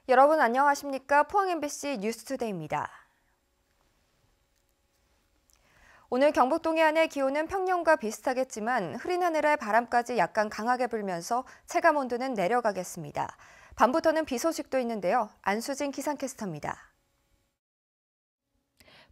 여러분 안녕하십니까? 포항 MBC 뉴스투데이입니다. 오늘 경북 동해안의 기온은 평년과 비슷하겠지만 흐린 하늘에 바람까지 약간 강하게 불면서 체감 온도는 내려가겠습니다. 밤부터는 비 소식도 있는데요. 안수진 기상캐스터입니다.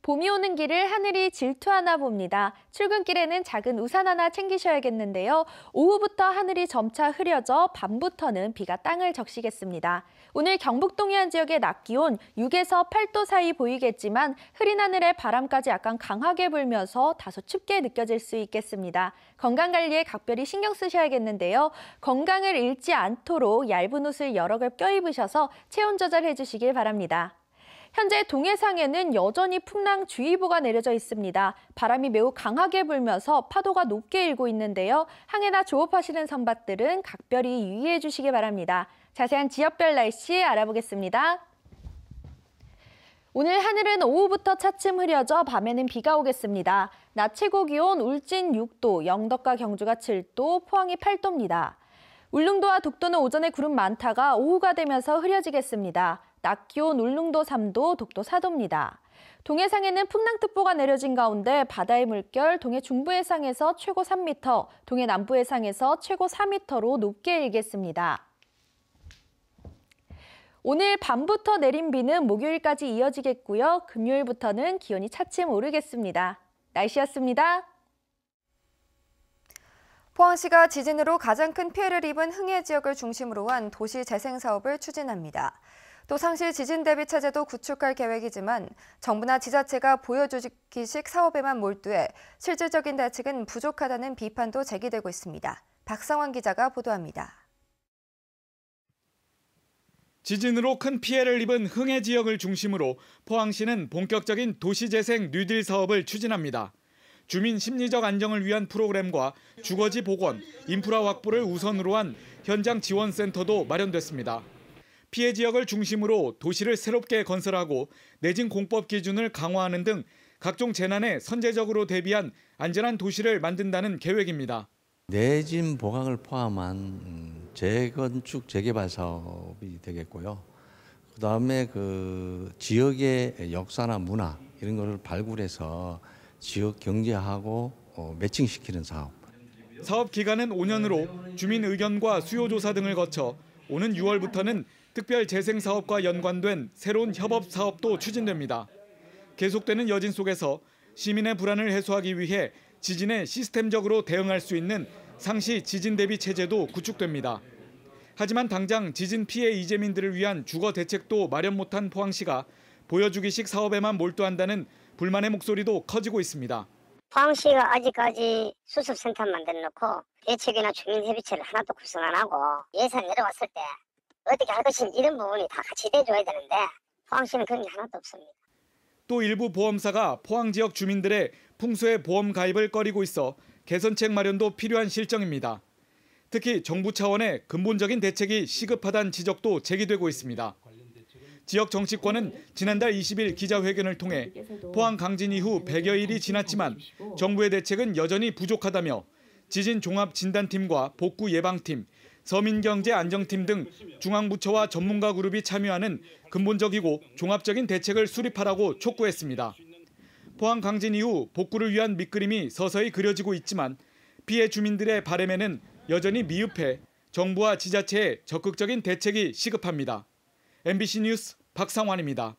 봄이 오는 길을 하늘이 질투하나 봅니다. 출근길에는 작은 우산 하나 챙기셔야겠는데요. 오후부터 하늘이 점차 흐려져 밤부터는 비가 땅을 적시겠습니다. 오늘 경북 동해안 지역의 낮 기온 6에서 8도 사이 보이겠지만 흐린 하늘에 바람까지 약간 강하게 불면서 다소 춥게 느껴질 수 있겠습니다. 건강관리에 각별히 신경 쓰셔야겠는데요. 건강을 잃지 않도록 얇은 옷을 여러 겹 껴입으셔서 체온 조절해 주시길 바랍니다. 현재 동해상에는 여전히 풍랑주의보가 내려져 있습니다. 바람이 매우 강하게 불면서 파도가 높게 일고 있는데요. 항해나 조업하시는 선박들은 각별히 유의해 주시기 바랍니다. 자세한 지역별 날씨 알아보겠습니다. 오늘 하늘은 오후부터 차츰 흐려져 밤에는 비가 오겠습니다. 낮 최고 기온 울진 6도, 영덕과 경주가 7도, 포항이 8도입니다. 울릉도와 독도는 오전에 구름 많다가 오후가 되면서 흐려지겠습니다. 낮 기온 울릉도 3도, 독도 4도입니다. 동해상에는 풍랑특보가 내려진 가운데 바다의 물결 동해 중부해상에서 최고 3m, 동해 남부해상에서 최고 4m로 높게 일겠습니다. 오늘 밤부터 내린 비는 목요일까지 이어지겠고요. 금요일부터는 기온이 차츰 오르겠습니다. 날씨였습니다. 포항시가 지진으로 가장 큰 피해를 입은 흥해 지역을 중심으로 한 도시 재생 사업을 추진합니다. 또 상시 지진 대비 체제도 구축할 계획이지만 정부나 지자체가 보여주기식 사업에만 몰두해 실질적인 대책은 부족하다는 비판도 제기되고 있습니다. 박상환 기자가 보도합니다. 지진으로 큰 피해를 입은 흥해 지역을 중심으로 포항시는 본격적인 도시재생 뉴딜 사업을 추진합니다. 주민 심리적 안정을 위한 프로그램과 주거지 복원, 인프라 확보를 우선으로 한 현장 지원센터도 마련됐습니다. 피해 지역을 중심으로 도시를 새롭게 건설하고 내진 공법 기준을 강화하는 등 각종 재난에 선제적으로 대비한 안전한 도시를 만든다는 계획입니다. 내진 보강을 포함한 재건축 재개발 사업이 되겠고요. 그다음에 그 지역의 역사나 문화 이런 거를 발굴해서 지역 경제하고 매칭시키는 사업. 사업 기간은 5년으로 주민 의견과 수요 조사 등을 거쳐 오는 6월부터는 특별 재생 사업과 연관된 새로운 협업 사업도 추진됩니다. 계속되는 여진 속에서 시민의 불안을 해소하기 위해 지진에 시스템적으로 대응할 수 있는 상시 지진 대비 체제도 구축됩니다. 하지만 당장 지진 피해 이재민들을 위한 주거 대책도 마련 못한 포항시가 보여주기식 사업에만 몰두한다는 불만의 목소리도 커지고 있습니다. 포항시가 아직까지 수습센터 만들어놓고 대책이나 주민협의체를 하나도 구성 안 하고 예산 내려왔을 때 어떻게 할 것인지 이런 부분이 다 같이 돼줘야 되는데 포항시는 그런 게 하나도 없습니다. 또 일부 보험사가 포항 지역 주민들의 풍수의 보험 가입을 꺼리고 있어 개선책 마련도 필요한 실정입니다. 특히 정부 차원의 근본적인 대책이 시급하다는 지적도 제기되고 있습니다. 지역 정치권은 지난달 20일 기자회견을 통해 포항 강진 이후 100여일이 지났지만 정부의 대책은 여전히 부족하다며 지진 종합진단팀과 복구 예방팀, 서민경제안정팀 등 중앙부처와 전문가 그룹이 참여하는 근본적이고 종합적인 대책을 수립하라고 촉구했습니다. 포항 강진 이후 복구를 위한 밑그림이 서서히 그려지고 있지만 피해 주민들의 바람에는 여전히 미흡해 정부와 지자체의 적극적인 대책이 시급합니다. MBC 뉴스 박상환입니다.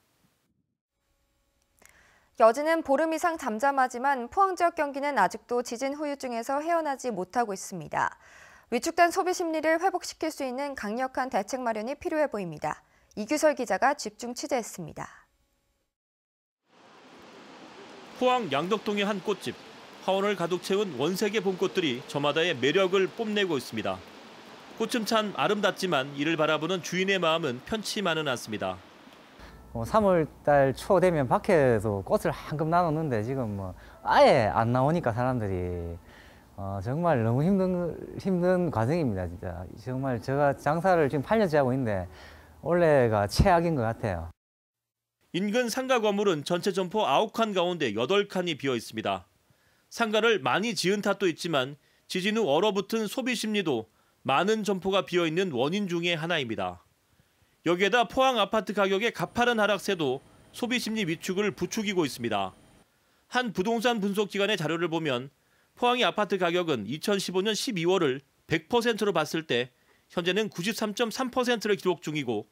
여진은 보름 이상 잠잠하지만 포항 지역 경기는 아직도 지진 후유증에서 헤어나지 못하고 있습니다. 위축된 소비 심리를 회복시킬 수 있는 강력한 대책 마련이 필요해 보입니다. 이규설 기자가 집중 취재했습니다. 포항 양덕동의 한 꽃집. 화원을 가득 채운 원색의 봄꽃들이 저마다의 매력을 뽐내고 있습니다. 꽃은 참 아름답지만 이를 바라보는 주인의 마음은 편치만은 않습니다. 3월달 초 되면 밖에도 꽃을 한급 나눴는데 지금 아예 안 나오니까 사람들이 정말 너무 힘든 과정입니다. 진짜 정말 제가 장사를 지금 8년째 하고 있는데 올해가 최악인 것 같아요. 인근 상가 건물은 전체 점포 9칸 가운데 8칸이 비어 있습니다. 상가를 많이 지은 탓도 있지만 지진 후 얼어붙은 소비 심리도 많은 점포가 비어 있는 원인 중에 하나입니다. 여기에다 포항 아파트 가격의 가파른 하락세도 소비 심리 위축을 부추기고 있습니다. 한 부동산 분석 기관의 자료를 보면 포항의 아파트 가격은 2015년 12월을 100%로 봤을 때 현재는 93.3%를 기록 중이고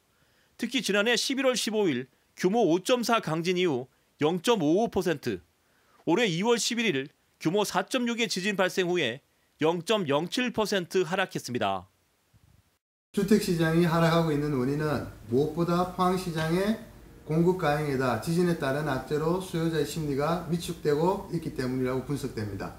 특히 지난해 11월 15일 규모 5.4 강진 이후 0.55%, 올해 2월 11일 규모 4.6의 지진 발생 후에 0.07% 하락했습니다. 주택시장이 하락하고 있는 원인은 무엇보다 포항시장의 공급 과잉에다 지진에 따른 악재로 수요자의 심리가 위축되고 있기 때문이라고 분석됩니다.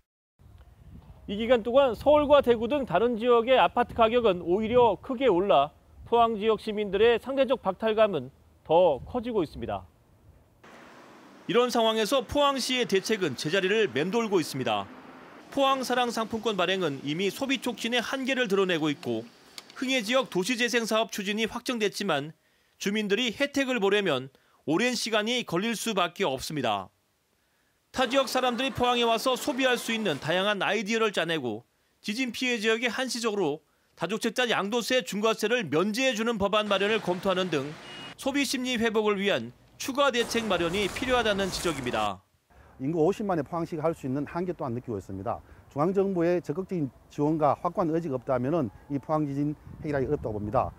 이 기간 동안 서울과 대구 등 다른 지역의 아파트 가격은 오히려 크게 올라 포항 지역 시민들의 상대적 박탈감은 더 커지고 있습니다. 이런 상황에서 포항시의 대책은 제자리를 맴돌고 있습니다. 포항 사랑 상품권 발행은 이미 소비 촉진의 한계를 드러내고 있고 흥해 지역 도시재생 사업 추진이 확정됐지만 주민들이 혜택을 보려면 오랜 시간이 걸릴 수밖에 없습니다. 타 지역 사람들이 포항에 와서 소비할 수 있는 다양한 아이디어를 짜내고 지진 피해 지역에 한시적으로 다주택자 양도세 중과세를 면제해주는 법안 마련을 검토하는 등 소비 심리 회복을 위한 추가 대책 마련이 필요하다는 지적입니다. 인구 50만의 포항시가 할 수 있는 한계 또한 느끼고 있습니다. 중앙정부의 적극적인 지원과 확고한 의지가 없다면 이 포항지진 해결하기 어렵다고 봅니다.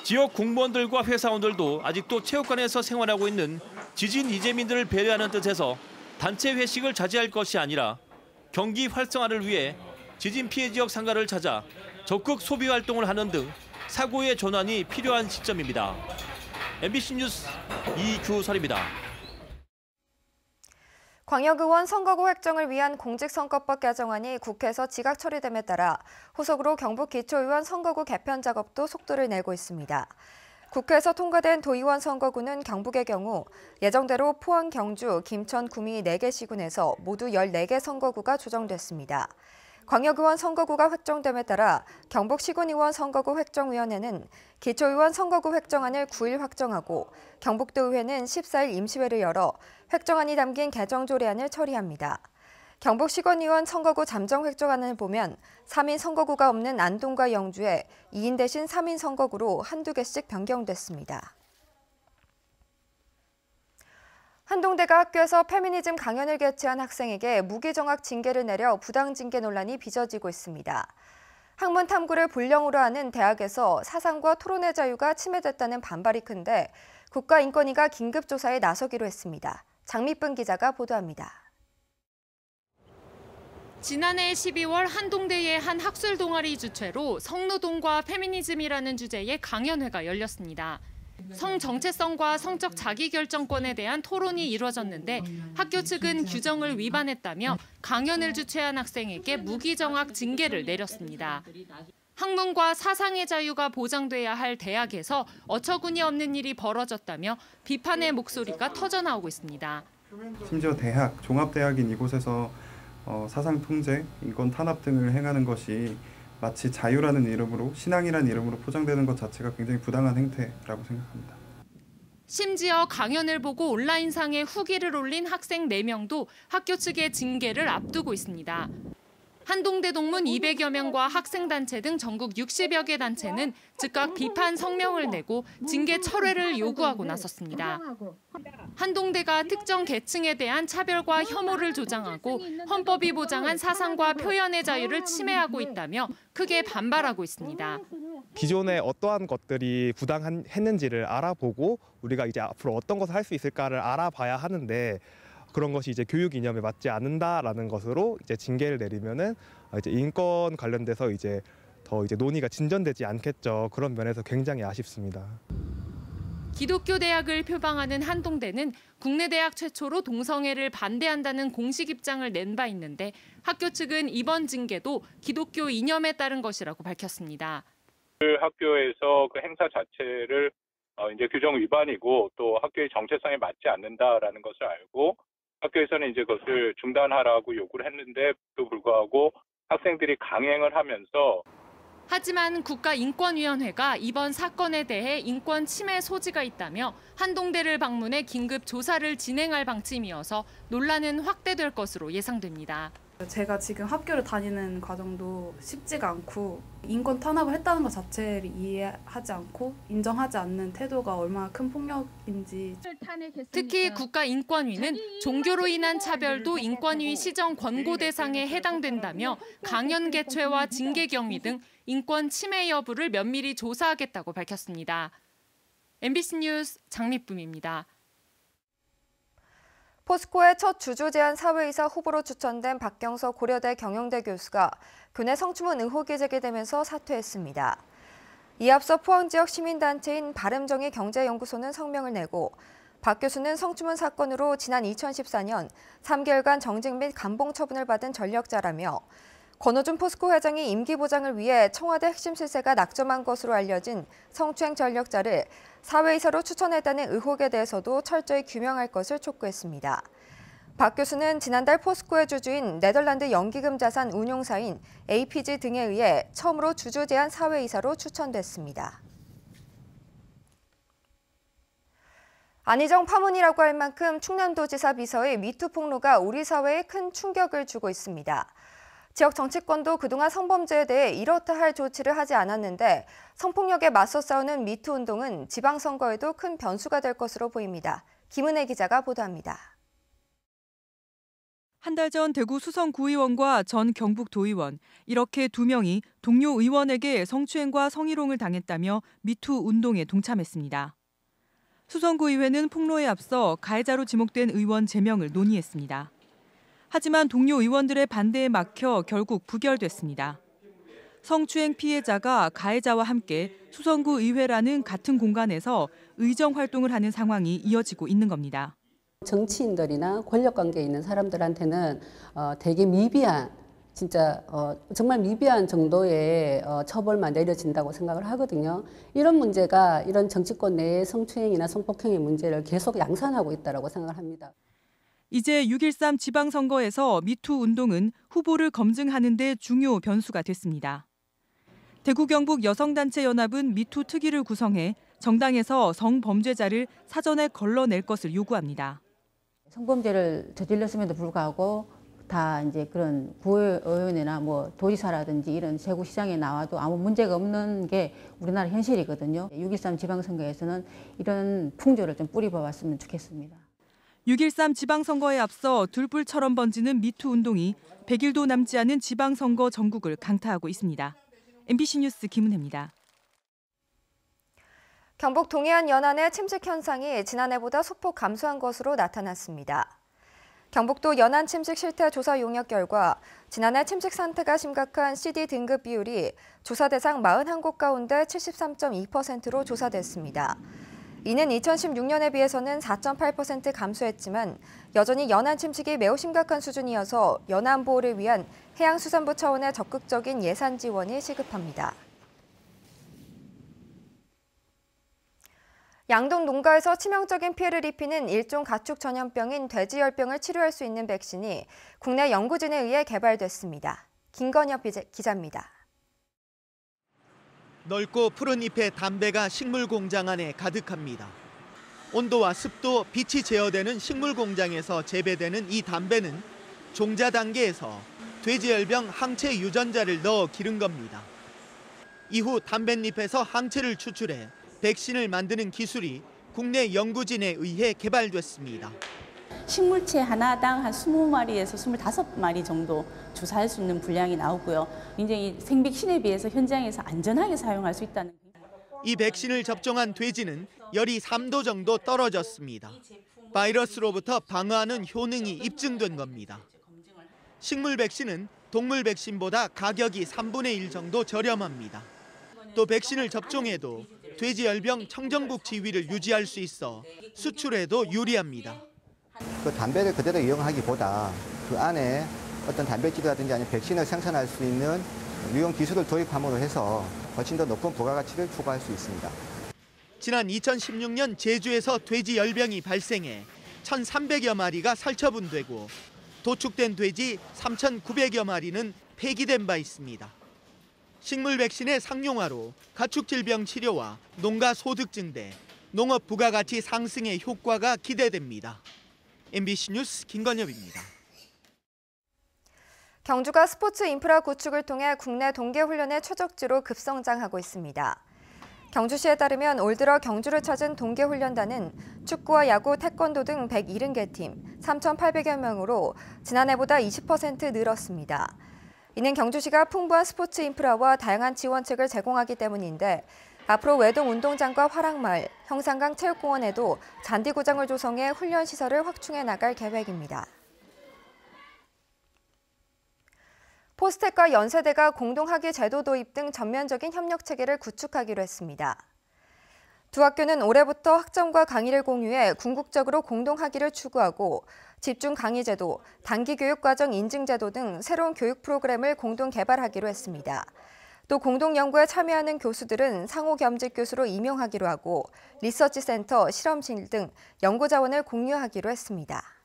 지역 공무원들과 회사원들도 아직도 체육관에서 생활하고 있는 지진 이재민들을 배려하는 뜻에서 단체 회식을 자제할 것이 아니라 경기 활성화를 위해 지진 피해 지역 상가를 찾아 적극 소비 활동을 하는 등 사고의 전환이 필요한 시점입니다. MBC 뉴스 이규설입니다. 광역의원 선거구 획정을 위한 공직선거법 개정안이 국회에서 지각 처리됨에 따라 후속으로 경북기초의원 선거구 개편 작업도 속도를 내고 있습니다. 국회에서 통과된 도의원 선거구는 경북의 경우 예정대로 포항, 경주, 김천, 구미 4개 시군에서 모두 14개 선거구가 조정됐습니다. 광역의원 선거구가 획정됨에 따라 경북시군의원 선거구 획정위원회는 기초의원 선거구 획정안을 9일 확정하고 경북도의회는 14일 임시회를 열어 획정안이 담긴 개정조례안을 처리합니다. 경북시군의원 선거구 잠정 획정안을 보면 3인 선거구가 없는 안동과 영주에 2인 대신 3인 선거구로 한두 개씩 변경됐습니다. 한동대가 학교에서 페미니즘 강연을 개최한 학생에게 무기정학 징계를 내려 부당징계 논란이 빚어지고 있습니다. 학문 탐구를 본령으로 하는 대학에서 사상과 토론의 자유가 침해됐다는 반발이 큰데 국가인권위가 긴급조사에 나서기로 했습니다. 장미쁜 기자가 보도합니다. 지난해 12월 한동대의 한 학술 동아리 주최로 성노동과 페미니즘이라는 주제의 강연회가 열렸습니다. 성 정체성과 성적 자기결정권에 대한 토론이 이뤄졌는데 학교 측은 규정을 위반했다며 강연을 주최한 학생에게 무기정학 징계를 내렸습니다. 학문과 사상의 자유가 보장돼야 할 대학에서 어처구니 없는 일이 벌어졌다며 비판의 목소리가 터져나오고 있습니다. 심지어 대학, 종합대학인 이곳에서 사상 통제, 인권 탄압 등을 행하는 것이 마치 자유라는 이름으로, 신앙이라는 이름으로 포장되는 것 자체가 굉장히 부당한 행태라고 생각합니다. 심지어 강연을 보고 온라인상에 후기를 올린 학생 4명도 학교 측의 징계를 앞두고 있습니다. 한동대 동문 200여 명과 학생단체 등 전국 60여 개 단체는 즉각 비판 성명을 내고 징계 철회를 요구하고 나섰습니다. 한동대가 특정 계층에 대한 차별과 혐오를 조장하고 헌법이 보장한 사상과 표현의 자유를 침해하고 있다며 크게 반발하고 있습니다. 기존에 어떠한 것들이 부당했는지를 알아보고 우리가 이제 앞으로 어떤 것을 할 수 있을까를 알아봐야 하는데 그런 것이 이제 교육 이념에 맞지 않는다라는 것으로 이제 징계를 내리면은 이제 인권 관련돼서 이제 더 이제 논의가 진전되지 않겠죠. 그런 면에서 굉장히 아쉽습니다. 기독교 대학을 표방하는 한동대는 국내 대학 최초로 동성애를 반대한다는 공식 입장을 낸 바 있는데 학교 측은 이번 징계도 기독교 이념에 따른 것이라고 밝혔습니다. 학교에서 그 행사 자체를 이제 규정 위반이고 또 학교의 정체성에 맞지 않는다라는 것을 알고 학교에서는 이제 그것을 중단하라고 요구를 했는데도 불구하고 학생들이 강행을 하면서 하지만 국가인권위원회가 이번 사건에 대해 인권 침해 소지가 있다며 한동대를 방문해 긴급 조사를 진행할 방침이어서 논란은 확대될 것으로 예상됩니다. 제가 지금 학교를 다니는 과정도 쉽지가 않고 인권 탄압을 했다는 것 자체를 이해하지 않고 인정하지 않는 태도가 얼마나 큰 폭력인지. 특히 국가인권위는 종교로 인한 차별도 인권위 시정 권고 대상에 해당된다며 강연 개최와 징계 경위 등 인권 침해 여부를 면밀히 조사하겠다고 밝혔습니다. MBC 뉴스 장립붐입니다. 포스코의 첫 주주 제안 사회이사 후보로 추천된 박경서 고려대 경영대 교수가 교내 성추문 의혹이 제기되면서 사퇴했습니다. 이에 앞서 포항 지역 시민단체인 바른정의 경제연구소는 성명을 내고 박 교수는 성추문 사건으로 지난 2014년 3개월간 정직 및 감봉 처분을 받은 전력자라며 권호준 포스코 회장이 임기 보장을 위해 청와대 핵심 실세가 낙점한 것으로 알려진 성추행 전력자를 사회이사로 추천했다는 의혹에 대해서도 철저히 규명할 것을 촉구했습니다. 박 교수는 지난달 포스코의 주주인 네덜란드 연기금 자산 운용사인 APG 등에 의해 처음으로 주주 제안 사회이사로 추천됐습니다. 안희정 파문이라고 할 만큼 충남도지사 비서의 미투 폭로가 우리 사회에 큰 충격을 주고 있습니다. 지역 정치권도 그동안 성범죄에 대해 이렇다 할 조치를 하지 않았는데 성폭력에 맞서 싸우는 미투 운동은 지방선거에도 큰 변수가 될 것으로 보입니다. 김은혜 기자가 보도합니다. 한 달 전 대구 수성구의원과 전 경북도의원 이렇게 2명이 동료 의원에게 성추행과 성희롱을 당했다며 미투 운동에 동참했습니다. 수성구의회는 폭로에 앞서 가해자로 지목된 의원 제명을 논의했습니다. 하지만 동료 의원들의 반대에 막혀 결국 부결됐습니다. 성추행 피해자가 가해자와 함께 수성구 의회라는 같은 공간에서 의정 활동을 하는 상황이 이어지고 있는 겁니다. 정치인들이나 권력관계에 있는 사람들한테는 되게 미비한, 진짜 정말 미비한 정도의 처벌만 내려진다고 생각을 하거든요. 이런 문제가 이런 정치권 내의 성추행이나 성폭행의 문제를 계속 양산하고 있다고 생각을 합니다. 이제 6.13 지방선거에서 미투 운동은 후보를 검증하는 데 중요 변수가 됐습니다. 대구 경북 여성단체연합은 미투 특위를 구성해 정당에서 성범죄자를 사전에 걸러낼 것을 요구합니다. 성범죄를 저질렀음에도 불구하고 다 이제 그런 구의원이나 뭐 도지사라든지 이런 세구시장에 나와도 아무 문제가 없는 게 우리나라 현실이거든요. 6.13 지방선거에서는 이런 풍조를 좀 뿌리봐왔으면 좋겠습니다. 6.13 지방선거에 앞서 들불처럼 번지는 미투 운동이 100일도 남지 않은 지방선거 전국을 강타하고 있습니다. MBC 뉴스 김은혜입니다. 경북 동해안 연안의 침식 현상이 지난해보다 소폭 감소한 것으로 나타났습니다. 경북도 연안 침식 실태 조사 용역 결과 지난해 침식 상태가 심각한 CD 등급 비율이 조사 대상 41곳 가운데 73.2%로 조사됐습니다. 이는 2016년에 비해서는 4.8% 감소했지만 여전히 연안 침식이 매우 심각한 수준이어서 연안 보호를 위한 해양수산부 차원의 적극적인 예산 지원이 시급합니다. 양동 농가에서 치명적인 피해를 입히는 일종 가축 전염병인 돼지열병을 치료할 수 있는 백신이 국내 연구진에 의해 개발됐습니다. 김건엽 기자입니다. 넓고 푸른 잎의 담배가 식물 공장 안에 가득합니다. 온도와 습도, 빛이 제어되는 식물 공장에서 재배되는 이 담배는 종자 단계에서 돼지열병 항체 유전자를 넣어 기른 겁니다. 이후 담뱃잎에서 항체를 추출해 백신을 만드는 기술이 국내 연구진에 의해 개발됐습니다. 식물체 하나당 한 20마리에서 25마리 정도 주사할 수 있는 분량이 나오고요. 굉장히 생백신에 비해서 현장에서 안전하게 사용할 수 있다는. 이 백신을 접종한 돼지는 열이 3도 정도 떨어졌습니다. 바이러스로부터 방어하는 효능이 입증된 겁니다. 식물 백신은 동물 백신보다 가격이 3분의 1 정도 저렴합니다. 또 백신을 접종해도 돼지열병 청정국 지위를 유지할 수 있어 수출에도 유리합니다. 그 담배를 그대로 이용하기보다 그 안에 어떤 단백질이라든지 아니면 백신을 생산할 수 있는 유용 기술을 도입함으로 해서 훨씬 더 높은 부가가치를 추구할 수 있습니다. 지난 2016년 제주에서 돼지열병이 발생해 1,300여 마리가 살처분되고 도축된 돼지 3,900여 마리는 폐기된 바 있습니다. 식물 백신의 상용화로 가축 질병 치료와 농가 소득 증대, 농업 부가가치 상승의 효과가 기대됩니다. MBC 뉴스 김건엽입니다. 경주가 스포츠 인프라 구축을 통해 국내 동계훈련의 최적지로 급성장하고 있습니다. 경주시에 따르면 올 들어 경주를 찾은 동계훈련단은 축구와 야구, 태권도 등 170개 팀, 3,800여 명으로 지난해보다 20% 늘었습니다. 이는 경주시가 풍부한 스포츠 인프라와 다양한 지원책을 제공하기 때문인데 앞으로 외동 운동장과 화랑마을, 형산강 체육공원에도 잔디구장을 조성해 훈련 시설을 확충해 나갈 계획입니다. 포스텍과 연세대가 공동학위 제도 도입 등 전면적인 협력 체계를 구축하기로 했습니다. 두 학교는 올해부터 학점과 강의를 공유해 궁극적으로 공동학위를 추구하고 집중 강의 제도, 단기 교육과정 인증 제도 등 새로운 교육 프로그램을 공동 개발하기로 했습니다. 또 공동 연구에 참여하는 교수들은 상호 겸직 교수로 임용하기로 하고 리서치 센터, 실험실 등 연구 자원을 공유하기로 했습니다.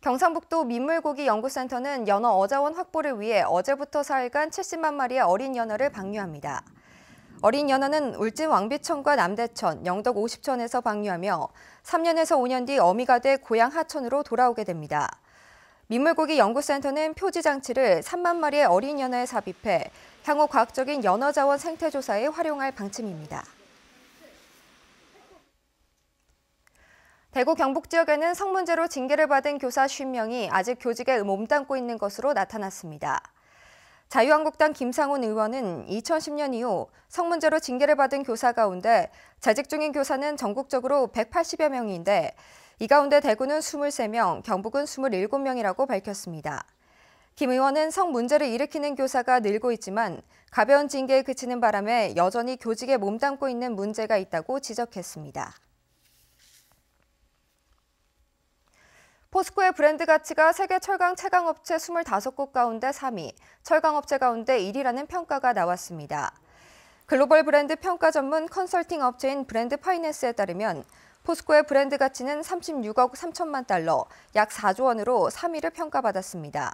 경상북도 민물고기 연구센터는 연어 어자원 확보를 위해 어제부터 사흘간 70만 마리의 어린 연어를 방류합니다. 어린 연어는 울진 왕비천과 남대천, 영덕 50천에서 방류하며 3년에서 5년 뒤 어미가 돼 고향 하천으로 돌아오게 됩니다. 민물고기 연구센터는 표지 장치를 3만 마리의 어린 연어에 삽입해 향후 과학적인 연어 자원 생태 조사에 활용할 방침입니다. 대구 경북 지역에는 성문제로 징계를 받은 교사 50명이 아직 교직에 몸담고 있는 것으로 나타났습니다. 자유한국당 김상훈 의원은 2010년 이후 성문제로 징계를 받은 교사 가운데 재직 중인 교사는 전국적으로 180여 명인데 이 가운데 대구는 23명, 경북은 27명이라고 밝혔습니다. 김 의원은 성문제를 일으키는 교사가 늘고 있지만 가벼운 징계에 그치는 바람에 여전히 교직에 몸담고 있는 문제가 있다고 지적했습니다. 포스코의 브랜드 가치가 세계 철강 채광업체 25곳 가운데 3위, 철강업체 가운데 1위라는 평가가 나왔습니다. 글로벌 브랜드 평가 전문 컨설팅 업체인 브랜드 파이낸스에 따르면 포스코의 브랜드 가치는 36억 3천만 달러, 약 4조 원으로 3위를 평가받았습니다.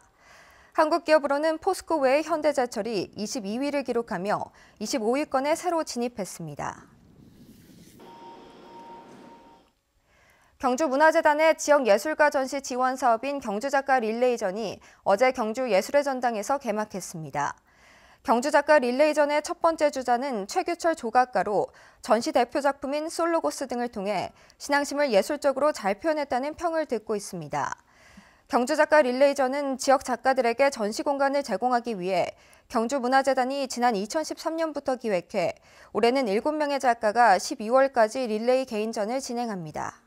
한국 기업으로는 포스코 외의 현대제철이 22위를 기록하며 25위권에 새로 진입했습니다. 경주문화재단의 지역예술가 전시 지원 사업인 경주작가 릴레이전이 어제 경주예술의 전당에서 개막했습니다. 경주작가 릴레이전의 첫 번째 주자는 최규철 조각가로 전시 대표 작품인 솔로고스 등을 통해 신앙심을 예술적으로 잘 표현했다는 평을 듣고 있습니다. 경주작가 릴레이전은 지역 작가들에게 전시 공간을 제공하기 위해 경주문화재단이 지난 2013년부터 기획해 올해는 7명의 작가가 12월까지 릴레이 개인전을 진행합니다.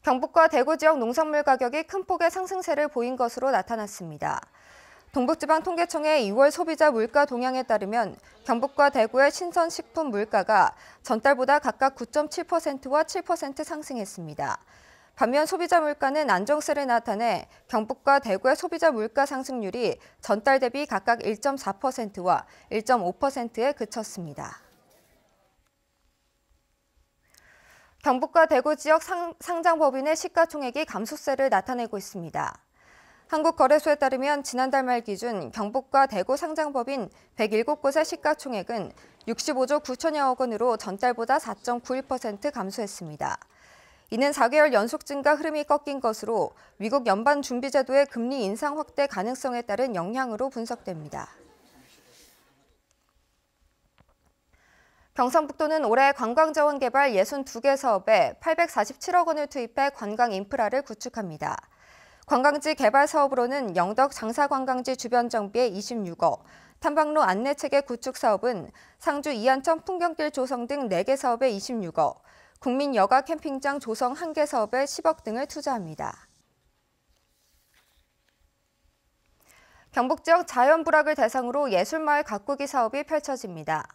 경북과 대구 지역 농산물 가격이 큰 폭의 상승세를 보인 것으로 나타났습니다. 동북지방통계청의 2월 소비자 물가 동향에 따르면 경북과 대구의 신선식품 물가가 전달보다 각각 9.7%와 7% 상승했습니다. 반면 소비자 물가는 안정세를 나타내 경북과 대구의 소비자 물가 상승률이 전달 대비 각각 1.4%와 1.5%에 그쳤습니다. 경북과 대구 지역 상장법인의 시가총액이 감소세를 나타내고 있습니다. 한국거래소에 따르면 지난달 말 기준 경북과 대구 상장법인 107곳의 시가총액은 65조 9천여억 원으로 전달보다 4.91% 감소했습니다. 이는 4개월 연속 증가 흐름이 꺾인 것으로 미국 연방준비제도의 금리 인상 확대 가능성에 따른 영향으로 분석됩니다. 경상북도는 올해 관광자원 개발 62개 사업에 847억 원을 투입해 관광 인프라를 구축합니다. 관광지 개발 사업으로는 영덕 장사관광지 주변 정비에 26억, 탐방로 안내체계 구축 사업은 상주 이안천 풍경길 조성 등 4개 사업에 26억, 국민 여가 캠핑장 조성 1개 사업에 10억 등을 투자합니다. 경북 지역 자연 불악을 대상으로 예술마을 가꾸기 사업이 펼쳐집니다.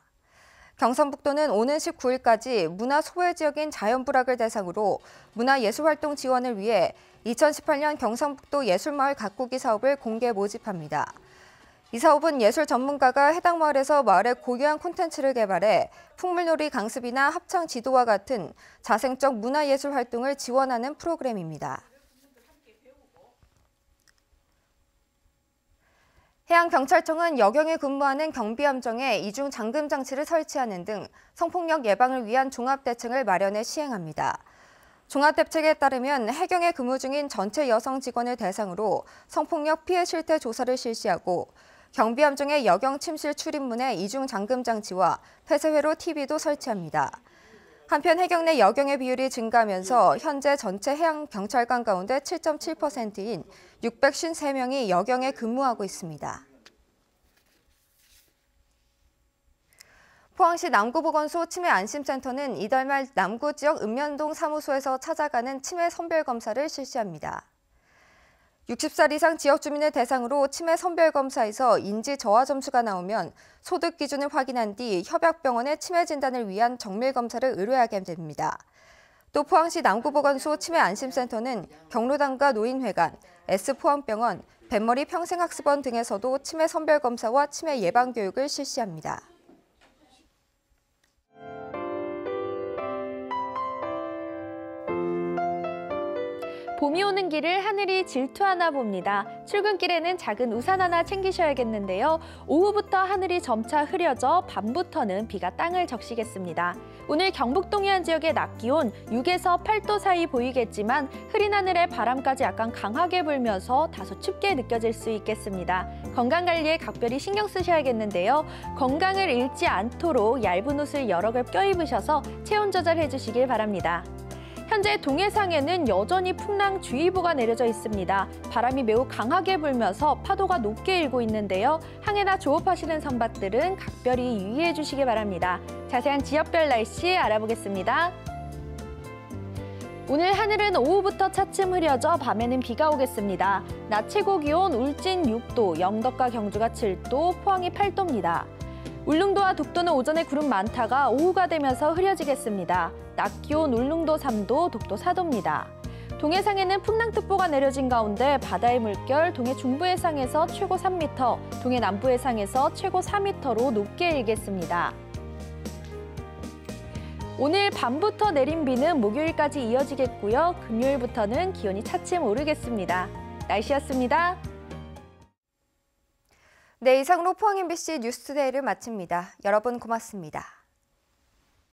경상북도는 오는 19일까지 문화 소외 지역인 자연불악을 대상으로 문화예술활동 지원을 위해 2018년 경상북도 예술마을 가꾸기 사업을 공개 모집합니다. 이 사업은 예술 전문가가 해당 마을에서 마을의 고유한 콘텐츠를 개발해 풍물놀이 강습이나 합창 지도와 같은 자생적 문화예술 활동을 지원하는 프로그램입니다. 해양경찰청은 여경에 근무하는 경비함정에 이중 잠금 장치를 설치하는 등 성폭력 예방을 위한 종합대책을 마련해 시행합니다. 종합대책에 따르면 해경에 근무 중인 전체 여성 직원을 대상으로 성폭력 피해 실태 조사를 실시하고 경비함정의 여경 침실 출입문에 이중 잠금 장치와 폐쇄회로 TV도 설치합니다. 한편 해경 내 여경의 비율이 증가하면서 현재 전체 해양경찰관 가운데 7.7%인 653명이 여경에 근무하고 있습니다. 포항시 남구보건소 치매안심센터는 이달 말 남구 지역 읍면동 사무소에서 찾아가는 치매 선별검사를 실시합니다. 60살 이상 지역 주민을 대상으로 치매 선별검사에서 인지 저하 점수가 나오면 소득 기준을 확인한 뒤 협약병원의 치매 진단을 위한 정밀검사를 의뢰하게 됩니다. 또 포항시 남구보건소 치매안심센터는 경로당과 노인회관, S포항병원, 뱃머리 평생학습원 등에서도 치매 선별검사와 치매 예방교육을 실시합니다. 봄이 오는 길을 하늘이 질투하나 봅니다. 출근길에는 작은 우산 하나 챙기셔야겠는데요. 오후부터 하늘이 점차 흐려져 밤부터는 비가 땅을 적시겠습니다. 오늘 경북 동해안 지역의 낮 기온 6에서 8도 사이 보이겠지만 흐린 하늘에 바람까지 약간 강하게 불면서 다소 춥게 느껴질 수 있겠습니다. 건강관리에 각별히 신경 쓰셔야겠는데요. 건강을 잃지 않도록 얇은 옷을 여러 겹 껴입으셔서 체온 조절해 주시길 바랍니다. 현재 동해상에는 여전히 풍랑주의보가 내려져 있습니다. 바람이 매우 강하게 불면서 파도가 높게 일고 있는데요. 항해나 조업하시는 선박들은 각별히 유의해 주시기 바랍니다. 자세한 지역별 날씨 알아보겠습니다. 오늘 하늘은 오후부터 차츰 흐려져 밤에는 비가 오겠습니다. 낮 최고 기온 울진 6도, 영덕과 경주가 7도, 포항이 8도입니다. 울릉도와 독도는 오전에 구름 많다가 오후가 되면서 흐려지겠습니다. 낮 기온 울릉도 3도, 독도 4도입니다. 동해상에는 풍랑특보가 내려진 가운데 바다의 물결 동해 중부해상에서 최고 3m, 동해 남부해상에서 최고 4m로 높게 일겠습니다. 오늘 밤부터 내린 비는 목요일까지 이어지겠고요. 금요일부터는 기온이 차츰 오르겠습니다. 날씨였습니다. 네, 이상으로 포항 MBC 뉴스데이를 마칩니다. 여러분 고맙습니다.